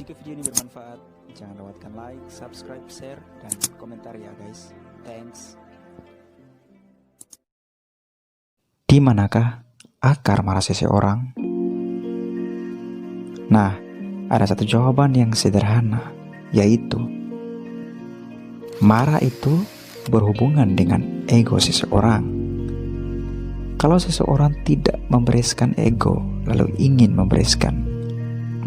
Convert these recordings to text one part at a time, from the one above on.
Jika video ini bermanfaat, jangan lewatkan like, subscribe, share, dan komentar ya guys. Thanks. Di manakah akar marah seseorang? Nah, ada satu jawaban yang sederhana, yaitu marah itu berhubungan dengan ego seseorang. Kalau seseorang tidak membereskan ego, lalu ingin membereskan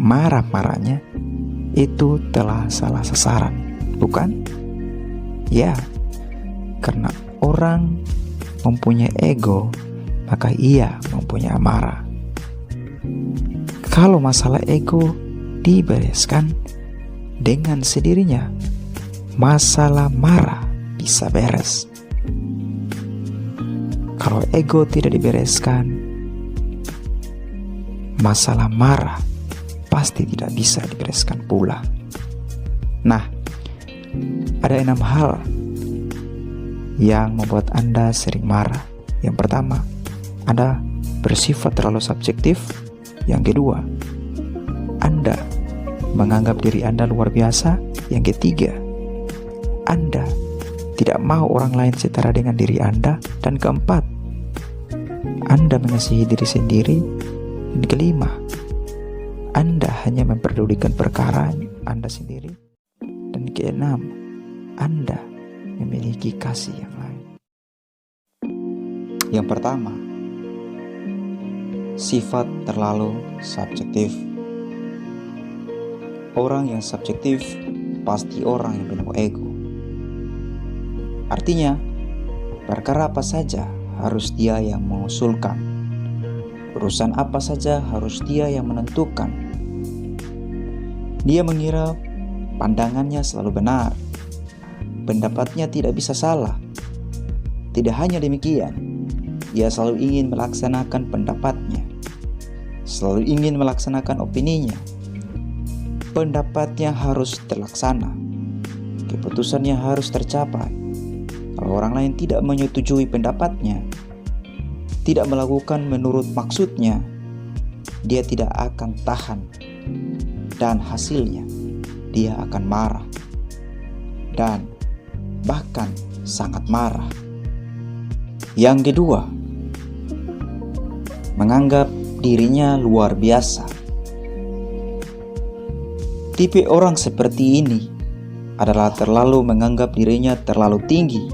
marah-marahnya, itu telah salah sasaran, bukan? Ya, karena orang mempunyai ego, maka ia mempunyai amarah. Kalau masalah ego dibereskan, dengan sendirinya masalah marah bisa beres. Kalau ego tidak dibereskan, masalah marah pasti tidak bisa dibereskan pula. Nah, ada 6 hal yang membuat Anda sering marah. Yang pertama, Anda bersifat terlalu subjektif. Yang kedua, Anda menganggap diri Anda luar biasa. Yang ketiga, Anda tidak mau orang lain setara dengan diri Anda. Dan keempat, Anda mengasihi diri sendiri. Dan kelima, Anda hanya memperdulikan perkara Anda sendiri. Dan keenam, Anda memiliki kasih yang lain. Yang pertama, sifat terlalu subjektif. Orang yang subjektif pasti orang yang penuh ego. Artinya, perkara apa saja harus dia yang mengusulkan. Urusan apa saja harus dia yang menentukan. Dia mengira pandangannya selalu benar. Pendapatnya tidak bisa salah. Tidak hanya demikian, dia selalu ingin melaksanakan pendapatnya. Selalu ingin melaksanakan opininya. Pendapatnya harus terlaksana. Keputusannya harus tercapai. Kalau orang lain tidak menyetujui pendapatnya, tidak melakukan menurut maksudnya, dia tidak akan tahan. Dan hasilnya, dia akan marah. Dan bahkan sangat marah. Yang kedua, menganggap dirinya luar biasa. Tipe orang seperti ini adalah terlalu menganggap dirinya terlalu tinggi,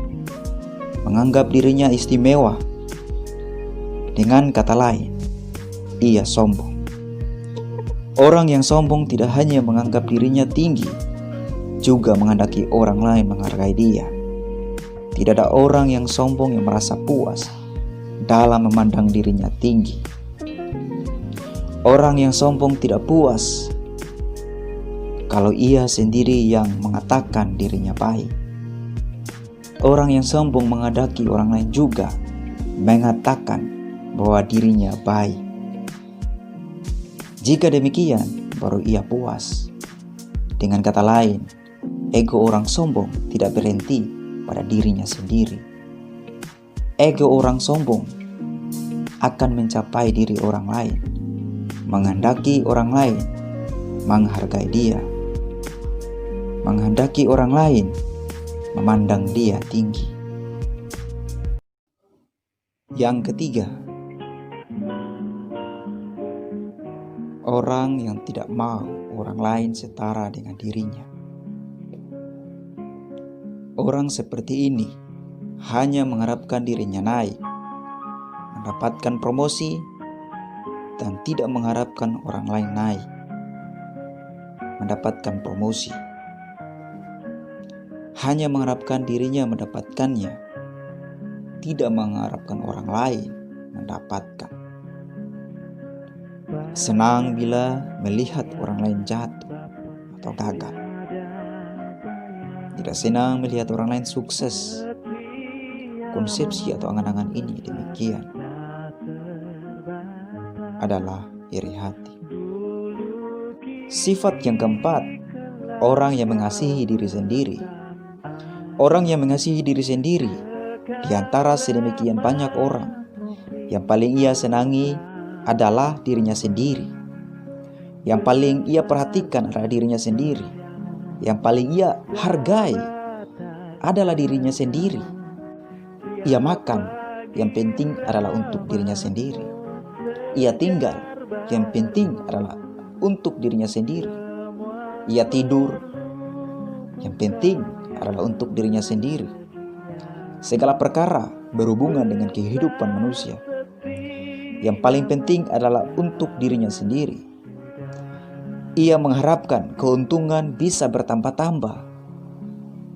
menganggap dirinya istimewa. Dengan kata lain, ia sombong. Orang yang sombong tidak hanya menganggap dirinya tinggi, juga menghendaki orang lain menghargai dia. Tidak ada orang yang sombong yang merasa puas dalam memandang dirinya tinggi. Orang yang sombong tidak puas kalau ia sendiri yang mengatakan dirinya baik. Orang yang sombong menghendaki orang lain juga mengatakan bahwa dirinya baik. Jika demikian, baru ia puas. Dengan kata lain, ego orang sombong tidak berhenti pada dirinya sendiri. Ego orang sombong akan mencapai diri orang lain, menghendaki orang lain menghargai dia, menghendaki orang lain memandang dia tinggi. Yang ketiga, orang yang tidak mau orang lain setara dengan dirinya. Orang seperti ini hanya mengharapkan dirinya naik, mendapatkan promosi, dan tidak mengharapkan orang lain naik, mendapatkan promosi. Hanya mengharapkan dirinya mendapatkannya, tidak mengharapkan orang lain mendapatkan. Senang bila melihat orang lain jatuh atau gagal. Tidak senang melihat orang lain sukses. Konsepsi atau angan-angan ini demikian adalah iri hati. Sifat yang keempat, orang yang mengasihi diri sendiri. Orang yang mengasihi diri sendiri di antara sedemikian banyak orang, yang paling ia senangi adalah dirinya sendiri. Yang paling ia perhatikan adalah dirinya sendiri. Yang paling ia hargai adalah dirinya sendiri. Ia makan, yang penting adalah untuk dirinya sendiri. Ia tinggal, yang penting adalah untuk dirinya sendiri. Ia tidur, yang penting adalah untuk dirinya sendiri. Segala perkara berhubungan dengan kehidupan manusia, yang paling penting adalah untuk dirinya sendiri. Ia mengharapkan keuntungan bisa bertambah-tambah.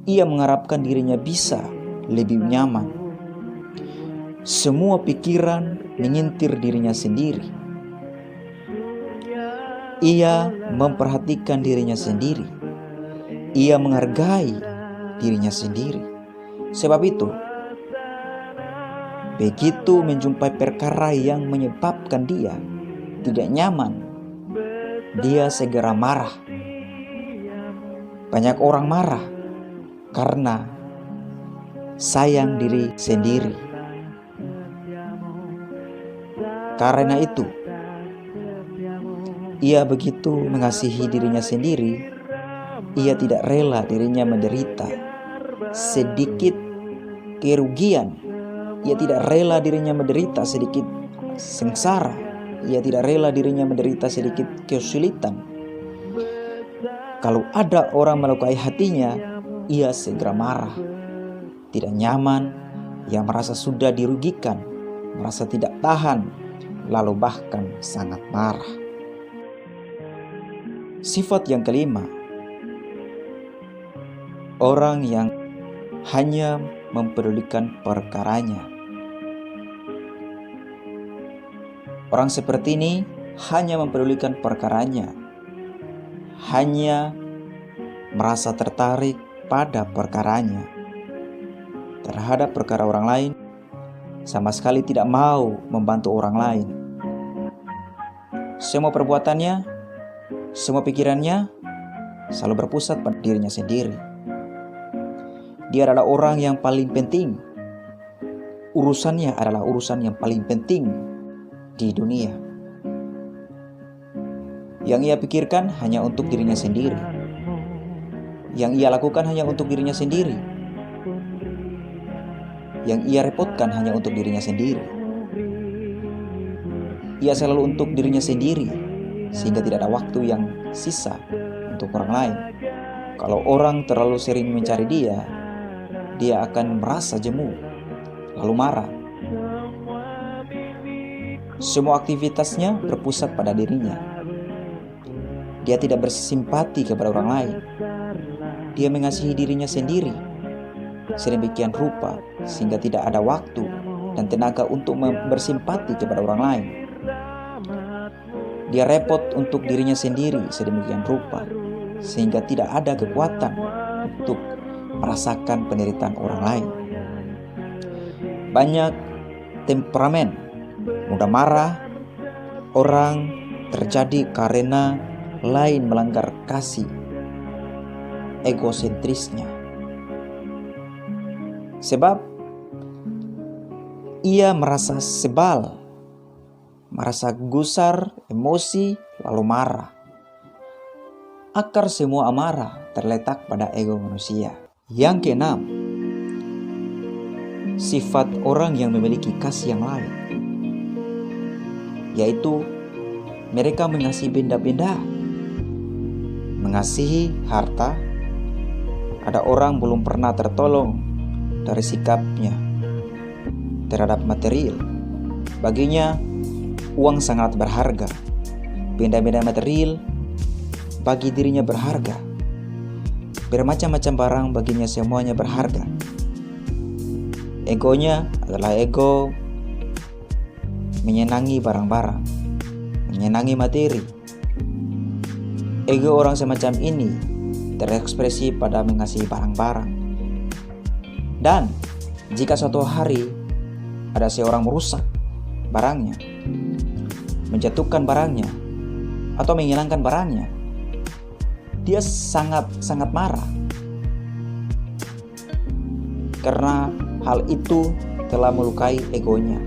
Ia mengharapkan dirinya bisa lebih nyaman. Semua pikiran mengintir dirinya sendiri. Ia memperhatikan dirinya sendiri. Ia menghargai dirinya sendiri. Sebab itu, begitu menjumpai perkara yang menyebabkan dia tidak nyaman, dia segera marah. Banyak orang marah karena sayang diri sendiri. Karena itu, ia begitu mengasihi dirinya sendiri, ia tidak rela dirinya menderita sedikit kerugian. Ia tidak rela dirinya menderita sedikit sengsara. Ia tidak rela dirinya menderita sedikit kesulitan. Kalau ada orang melukai hatinya, ia segera marah, tidak nyaman, ia merasa sudah dirugikan, merasa tidak tahan, lalu bahkan sangat marah. Sifat yang kelima, orang yang hanya mempedulikan perkaranya. Orang seperti ini hanya mempedulikan perkaranya, hanya merasa tertarik pada perkaranya. Terhadap perkara orang lain, sama sekali tidak mau membantu orang lain. Semua perbuatannya, semua pikirannya selalu berpusat pada dirinya sendiri. Dia adalah orang yang paling penting. Urusannya adalah urusan yang paling penting di dunia. Yang ia pikirkan hanya untuk dirinya sendiri. Yang ia lakukan hanya untuk dirinya sendiri. Yang ia repotkan hanya untuk dirinya sendiri. Ia selalu untuk dirinya sendiri, sehingga tidak ada waktu yang sisa untuk orang lain. Kalau orang terlalu sering mencari dia akan merasa jemu, lalu marah. Semua aktivitasnya berpusat pada dirinya. Dia tidak bersimpati kepada orang lain. Dia mengasihi dirinya sendiri sedemikian rupa sehingga tidak ada waktu dan tenaga untuk bersimpati kepada orang lain. Dia repot untuk dirinya sendiri sedemikian rupa sehingga tidak ada kekuatan untuk merasakan penderitaan orang lain. Banyak temperamen, mudah marah, orang terjadi karena lain melanggar kasih egosentrisnya. Sebab ia merasa sebal, merasa gusar, emosi, lalu marah. Akar semua amarah terletak pada ego manusia. Yang keenam, sifat orang yang memiliki kasih yang lain, yaitu mereka mengasihi benda-benda, mengasihi harta. Ada orang belum pernah tertolong dari sikapnya terhadap material. Baginya, uang sangat berharga. Benda-benda material bagi dirinya berharga. Bermacam-macam barang baginya semuanya berharga. Egonya adalah ego menyenangi barang-barang, menyenangi materi. Ego orang semacam ini terekspresi pada mengasihi barang-barang. Dan jika suatu hari ada seorang merusak barangnya, menjatuhkan barangnya, atau menghilangkan barangnya, dia sangat marah. Karena hal itu telah melukai egonya,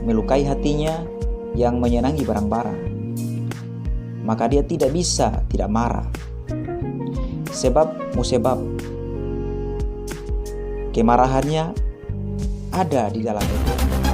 melukai hatinya yang menyenangi barang-barang. maka dia tidak bisa tidak marah. Sebab kemarahannya ada di dalam itu.